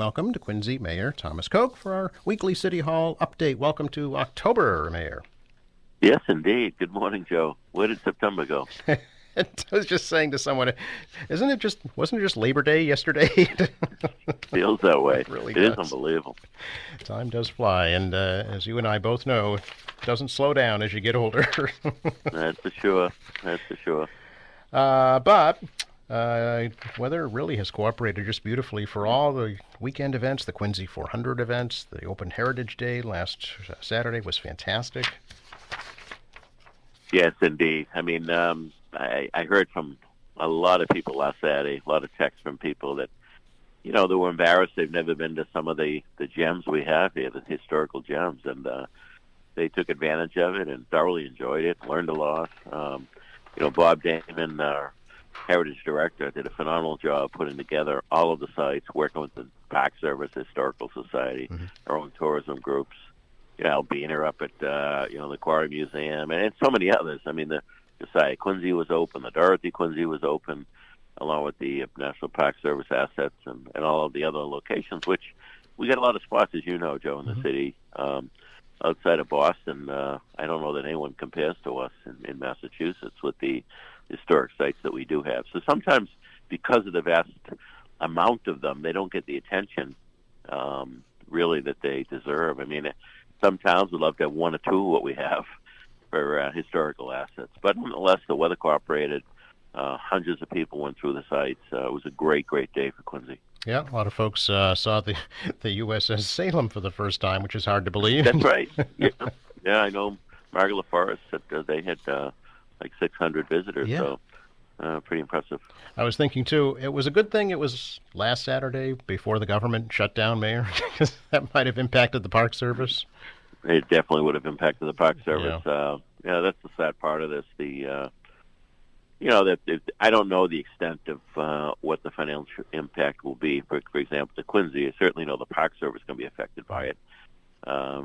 welcome to Quincy Mayor Thomas Koch for our weekly City Hall update. Welcome to October, Mayor. Yes, indeed. Good morning, Joe. Where did September go? I was just saying to someone, wasn't it just Labor Day yesterday? Feels that way. It really It is does. unbelievable. Time does fly, and as you and I both know, it doesn't slow down as you get older. That's for sure. That's for sure. But weather really has cooperated just beautifully for all the weekend events. The Quincy 400 events, the Open Heritage Day last Saturday was fantastic. Yes, indeed. I mean, I heard from a lot of people last Saturday, a lot of texts from people that, they were embarrassed. They've never been to some of the gems we have here, the historical gems, and they took advantage of it and thoroughly enjoyed it, learned a lot. Bob Damon, our Heritage Director, did a phenomenal job putting together all of the sites, working with the Park Service, Historical Society, our own tourism groups. Albina up at, the Quarry Museum, and so many others. I mean, the Josiah Quincy was open, the Dorothy Quincy was open, along with the National Park Service assets and all of the other locations, which we got a lot of spots, as you know, Joe, in the city. Outside of Boston, I don't know that anyone compares to us in Massachusetts with the historic sites that we do have. So sometimes, because of the vast amount of them, they don't get the attention, really, that they deserve. I mean, some towns would love to have one or two of what we have for historical assets. But nonetheless, the weather cooperated. Hundreds of people went through the sites. It was a great, great day for Quincy. Yeah, a lot of folks saw the USS Salem for the first time, which is hard to believe. That's right. Yeah, I know Margaret LaForest said they had like 600 visitors, so pretty impressive. I was thinking, too, it was a good thing it was last Saturday before the government shut down, Mayor, because that might have impacted the Park Service. It definitely would have impacted the Park Service. That's the sad part of this. I don't know the extent of what the financial impact will be. For example, the Quincy, I certainly know the Park Service is going to be affected by it.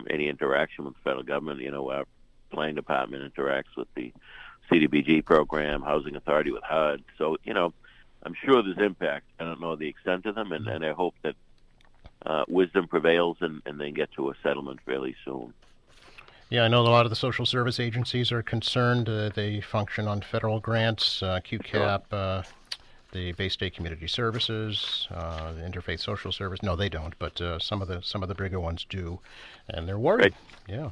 Any interaction with the federal government, our planning department interacts with the CDBG program, Housing Authority with HUD. So, I'm sure there's impact. I don't know the extent of them, and I hope that wisdom prevails and they get to a settlement fairly soon. Yeah, I know a lot of the social service agencies are concerned. They function on federal grants, QCAP, the Bay State Community Services, the Interfaith Social Service. No, they don't, but some of the bigger ones do, and they're worried. Right. Yeah.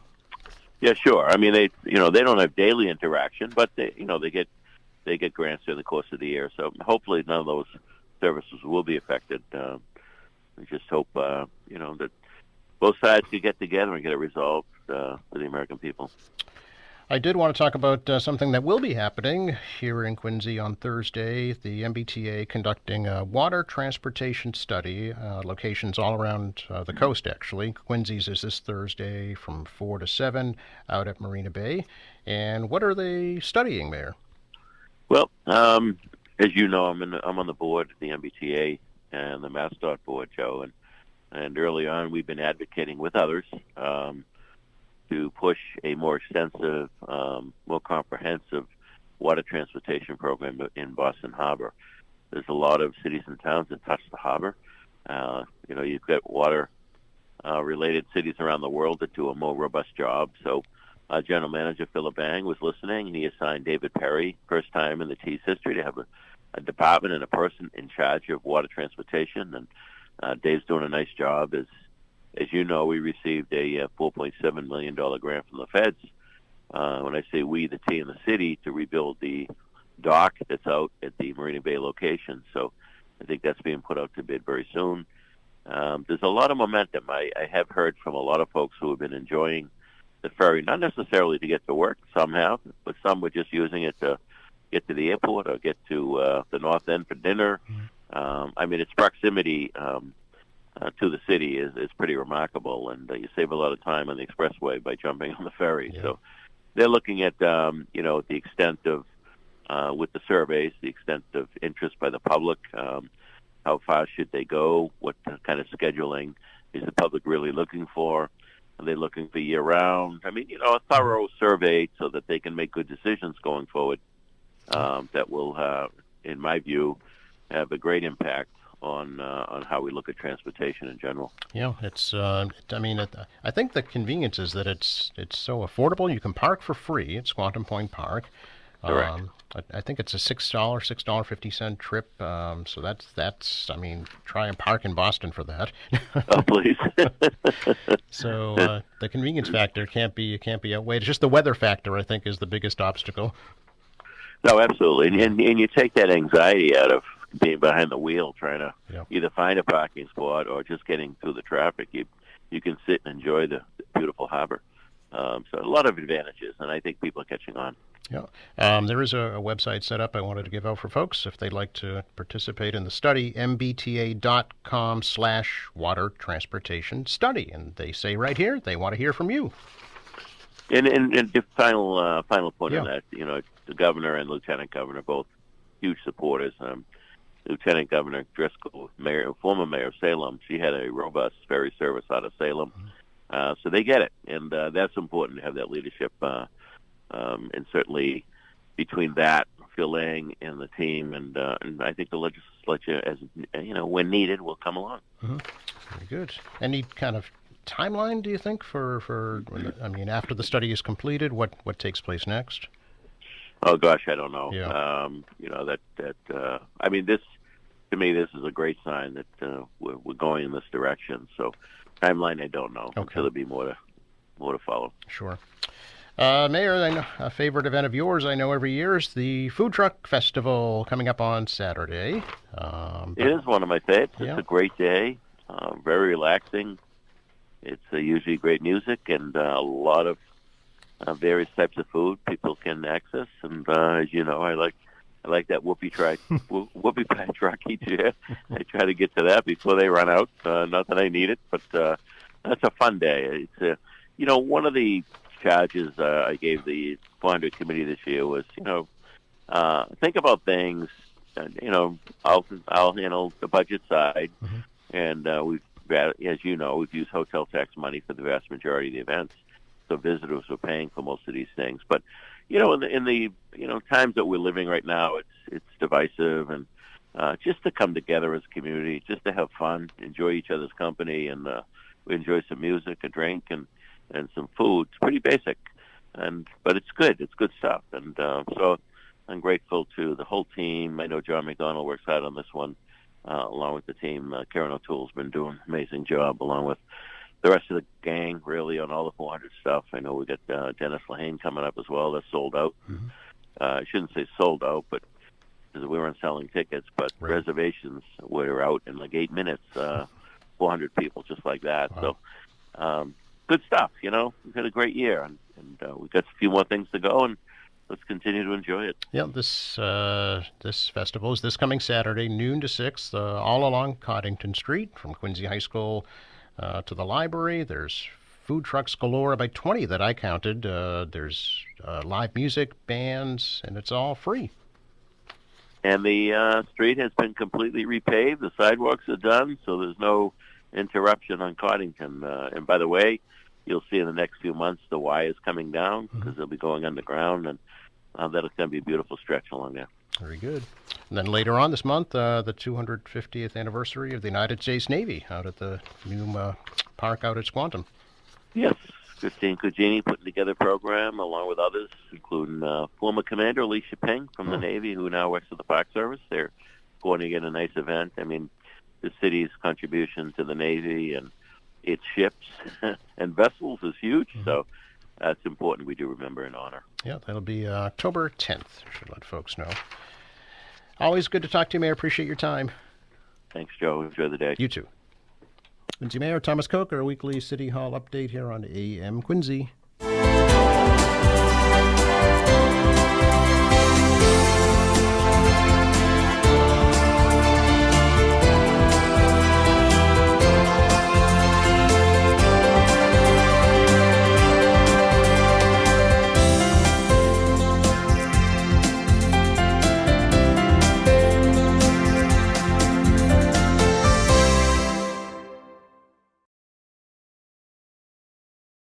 Yeah, sure. I mean, they don't have daily interaction, but they get grants during the course of the year. So hopefully none of those services will be affected. We just hope that both sides could get together and get it resolved for the American people. I did want to talk about something that will be happening here in Quincy on Thursday. The MBTA conducting a water transportation study, locations all around the coast, actually. Quincy's is this Thursday from 4 to 7 out at Marina Bay. And what are they studying there? Well, as you know, I'm on the board of the MBTA and the MassDOT board, Joe, and early on we've been advocating with others to push a more extensive, more comprehensive water transportation program in Boston Harbor. There's a lot of cities and towns that touch the harbor. You've got water-related cities around the world that do a more robust job. So General Manager Philip Bang was listening, and he assigned David Perry, first time in the T's history, to have a department and a person in charge of water transportation. And Dave's doing a nice job. As you know, we received a $4.7 million grant from the feds. When I say we, the T and the city, to rebuild the dock that's out at the Marina Bay location. So I think that's being put out to bid very soon. There's a lot of momentum. I have heard from a lot of folks who have been enjoying the ferry, not necessarily to get to work, some have, but some were just using it to get to the airport or get to the North End for dinner. Its proximity to the city is pretty remarkable, and you save a lot of time on the expressway by jumping on the ferry. Yeah. So they're looking at, the extent of, with the surveys, the extent of interest by the public, how far should they go, what kind of scheduling is the public really looking for? Are they looking for year-round? A thorough survey so that they can make good decisions going forward that will, in my view, have a great impact on how we look at transportation in general. Yeah, it's. I mean, I think the convenience is that it's so affordable. You can park for free at Squantum Point Park. Correct. I think it's a $6.50 trip. So that's. I mean, try and park in Boston for that. Oh, please. So the convenience factor can't be outweighed. It's just the weather factor, I think, is the biggest obstacle. No, absolutely, and you take that anxiety out of being behind the wheel, trying to Yeah. either find a parking spot or just getting through the traffic. You can sit and enjoy the beautiful harbor. So a lot of advantages, and I think people are catching on. Yeah. There is a website set up I wanted to give out for folks if they'd like to participate in the study, mbta.com/water transportation study. And they say right here they want to hear from you. And the final point Yeah. on that, the governor and lieutenant governor both huge supporters. Lieutenant Governor Driscoll, former mayor of Salem, she had a robust ferry service out of Salem, so they get it, and that's important to have that leadership. And certainly between that, Phil Lang and the team, and I think the legislature, as when needed, will come along. Very good. Any kind of timeline, do you think, for I mean, after the study is completed, what takes place next? Oh gosh, I don't know. Yeah. I mean, this to me, this is a great sign that we're going in this direction. So timeline, I don't know. Okay. So there'll be more to follow. Sure. Mayor, I know a favorite event of yours, I know every year, is the Food Truck Festival coming up on Saturday. It is one of my favorites. Yeah. It's a great day, very relaxing. It's usually great music and a lot of various types of food people can access. And as you know, I like that whoopie pie truck each year. I try to get to that before they run out. Not that I need it, but that's a fun day. It's one of the charges I gave the 400 committee this year was think about things. I'll handle the budget side, and as you know, we've used hotel tax money for the vast majority of the events. So visitors are paying for most of these things. But in the times that we're living right now, it's divisive, and just to come together as a community, just to have fun, enjoy each other's company, and we enjoy some music, a drink, and some food. It's pretty basic, but it's good. It's good stuff, and so I'm grateful to the whole team. I know John McDonald works hard on this one, along with the team. Karen O'Toole's been doing an amazing job, along with the rest of the gang, really, on all the 400 stuff. I know we got Dennis Lehane coming up as well. That's sold out. I shouldn't say sold out, but because we weren't selling tickets, but Right. reservations were out in like 8 minutes. 400 people, just like that. Wow. So good stuff. We've had a great year, and we've got a few more things to go, and let's continue to enjoy it. Yeah, this festival is this coming Saturday, noon to 6, all along Coddington Street, from Quincy High School to the library. There's food trucks galore, about 20 that I counted. There's live music, bands, and it's all free. And the street has been completely repaved. The sidewalks are done, so there's no interruption on Coddington. And by the way, you'll see in the next few months the wires coming down because they'll be going underground, and that's going to be a beautiful stretch along there. Very good. And then later on this month, the 250th anniversary of the United States Navy out at the new park out at Squantum. Yes, Christine Cugini putting together a program along with others, including former Commander Alicia Ping from the Navy, who now works at the Park Service. They're going to get a nice event. I mean, the city's contribution to the Navy and its ships and vessels is huge, so that's important. We do remember and honor. Yeah, that'll be October 10th. Should let folks know. Always good to talk to you, Mayor. Appreciate your time. Thanks, Joe. Enjoy the day. You too. Quincy Mayor Thomas Koch, our weekly City Hall update here on AM Quincy.